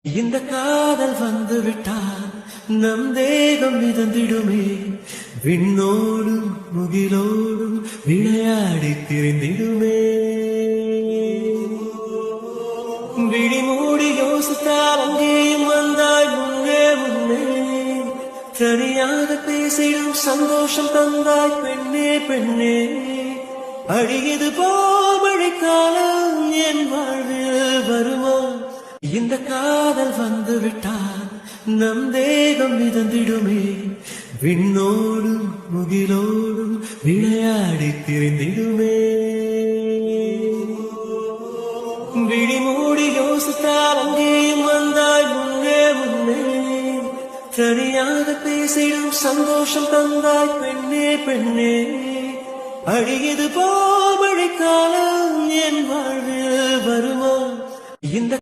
இந்த காதல் வந்து விட்டால் நம் தேகம் மிதந்திடுமே, விண்ணோடும் முகிலோடும் விளையாடி திரிந்திடுமே. விழி மூடி யோசித்தால் அங்கேயும் வந்தாய் முன்னே முன்னே, தனியாக பேசிடும் சந்தோஷம் தந்தாய் பெண்ணே பெண்ணே. அழியது போல் மழைக்காலம் என் வாழ்வில் வருமா? இந்த காதல் வந்து விட்டால் நம் தேகம் மிதந்திடுமே, விண்ணோடும் முகிலோடும் விளையாடி திரிந்திடுமே. விழி மூடி யோசித்தால் அங்கேயும் வந்தாய் முன்னே முன்னே, தனியாக பேசிடும் சந்தோஷம் தந்தாய் பெண்ணே பெண்ணே. அழியது போல் மழைக்காலம் என் வாழ்வில் வருமா? இந்த